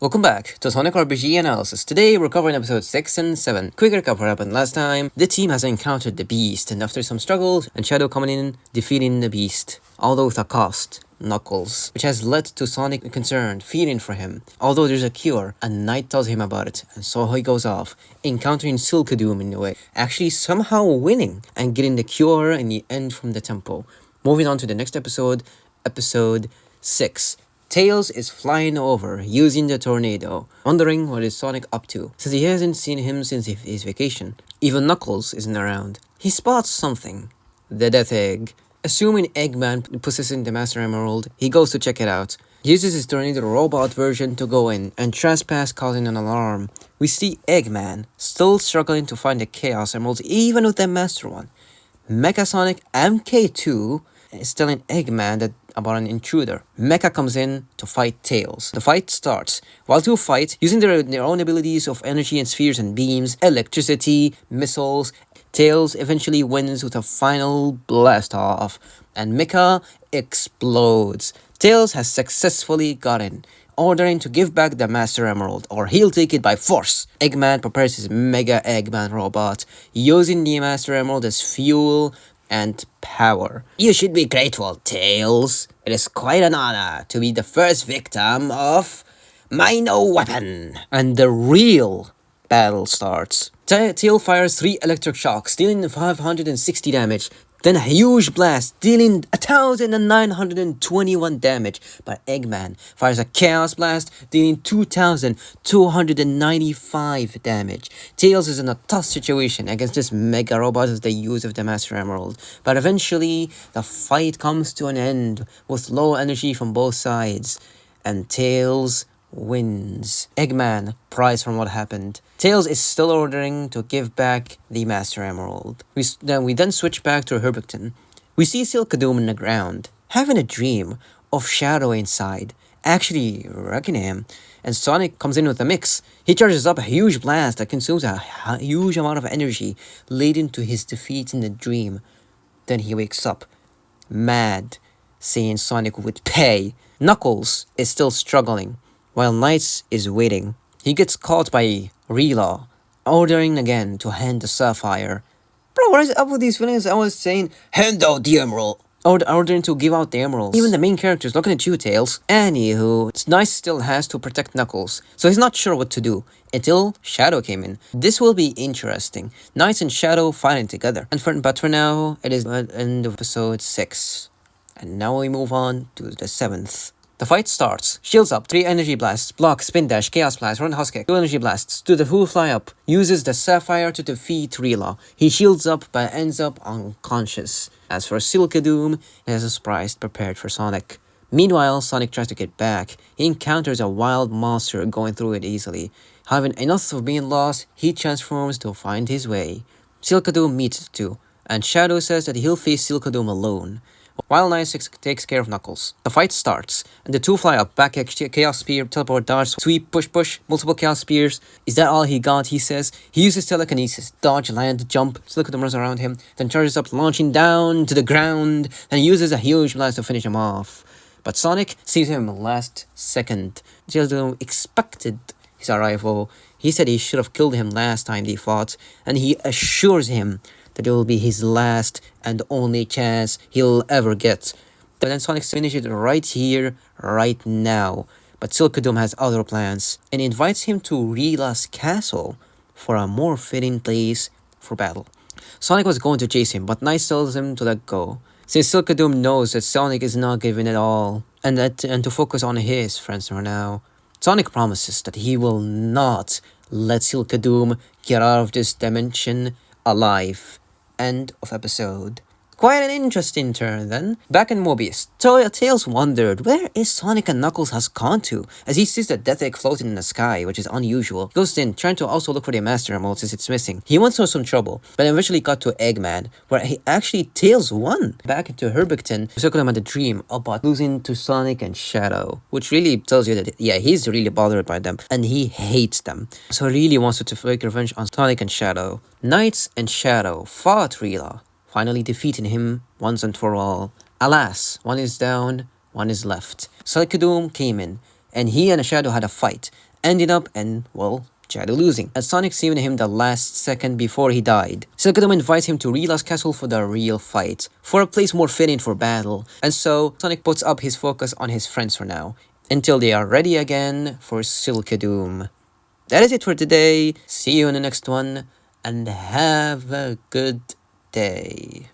Welcome back to Sonic RPG Analysis. Today we're covering episodes 6 and 7. Quick recap what happened last time. The team has encountered the Beast, and after some struggles, and Shadow coming in, defeating the Beast. Although with a cost, Knuckles, which has led to Sonic concerned, fearing for him. Although there's a cure, a knight tells him about it, and so he goes off, encountering Silkadoom in the way, actually somehow winning, and getting the cure in the end from the temple. Moving on to the next episode, episode 6. Tails is flying over, using the tornado, wondering what is Sonic up to, since he hasn't seen him since his vacation. Even Knuckles isn't around. He spots something. The Death Egg. Assuming Eggman possessing the Master Emerald, he goes to check it out. He uses his tornado robot version to go in, and trespass causing an alarm. We see Eggman, still struggling to find the Chaos Emeralds, even with the Master one. Mecha Sonic MK2 is telling Eggman about an intruder. Mecha comes in to fight Tails. The fight starts. While two fight, using their own abilities of energy and spheres and beams, electricity, missiles, Tails eventually wins with a final blast off, and Mecha explodes. Tails has successfully gotten, ordering to give back the Master Emerald, or he'll take it by force. Eggman prepares his Mega Eggman robot, using the Master Emerald as fuel and power. You should be grateful, Tails. It is quite an honor to be the first victim of my no weapon. And the real battle starts. Tail fires 3 electric shocks, dealing 560 damage. Then a huge blast, dealing 1,921 damage. But Eggman fires a Chaos Blast, dealing 2,295 damage. Tails is in a tough situation against this Mega Robot as they use of the Master Emerald. But eventually, the fight comes to an end with low energy from both sides. And Tails wins. Eggman cries from what happened. Tails is still ordering to give back the Master Emerald. We then switch back to Herbicton. We see Silkadoom in the ground, having a dream of Shadow inside, actually wrecking him, and Sonic comes in with a mix. He charges up a huge blast that consumes a huge amount of energy, leading to his defeat in the dream. Then he wakes up, mad, saying Sonic would pay. Knuckles is still struggling, while Knights is waiting. He gets caught by Relaw, ordering again to hand the Sapphire. Bro, what is up with these feelings? I was saying, hand out the emerald. Ordering to give out the emeralds. Even the main character is looking at you, Tails. Anywho, Knights still has to protect Knuckles, so he's not sure what to do, until Shadow came in. This will be interesting. Knights and Shadow fighting together. But for now, it is the end of episode 6. And now we move on to the 7th. The fight starts. Shields up, 3 energy blasts, block, spin dash, chaos blast, roundhouse kick, 2 energy blasts, to the full fly up, uses the Sapphire to defeat Relaw. He shields up but ends up unconscious. As for Silkadoom, he has a surprise prepared for Sonic. Meanwhile, Sonic tries to get back. He encounters a wild monster going through it easily. Having enough of being lost, he transforms to find his way. Silkadoom meets too, and Shadow says that he'll face Silkadoom alone, while Knights takes care of Knuckles. The fight starts, and the two fly up, back Chaos Spear, teleport, dodge, sweep, push, multiple Chaos Spears. Is that all he got, he says. He uses telekinesis, dodge, land, jump, Silkadoom runs around him, then charges up, launching down to the ground, and uses a huge blast to finish him off. But Sonic saves him last second. Silkadoom expected his arrival. He said he should have killed him last time they fought, and he assures him that it will be his last and only chance he'll ever get. But then Sonic finishes it right here, right now. But Silkadoom has other plans, and invites him to Relaw's castle for a more fitting place for battle. Sonic was going to chase him, but Knights tells him to let go, since Silkadoom knows that Sonic is not giving it all, and to focus on his friends for now. Sonic promises that he will not let Silkadoom get out of this dimension alive. End of episode. Quite an interesting turn then. Back in Mobius, Tails wondered where is Sonic and Knuckles has gone to, as he sees the Death Egg floating in the sky, which is unusual. He goes in, trying to also look for the Master Emerald since it's missing. He went through some trouble, but eventually got to Eggman, where Tails won. Back into Herbicton, Silkadoom had a dream about losing to Sonic and Shadow, which really tells you that, yeah, he's really bothered by them, and he hates them. So he really wants to take revenge on Sonic and Shadow. Knights and Shadow fought Relaw, finally defeating him once and for all. Alas, one is down, one is left. Silkadoom came in, and he and Shadow had a fight, ending up in, well, Shadow losing, and Sonic saving him the last second before he died. Silkadome invites him to Rila's castle for the real fight, for a place more fitting for battle, and so Sonic puts up his focus on his friends for now, until they are ready again for Silkadoom. That is it for today, see you in the next one, and have a good day.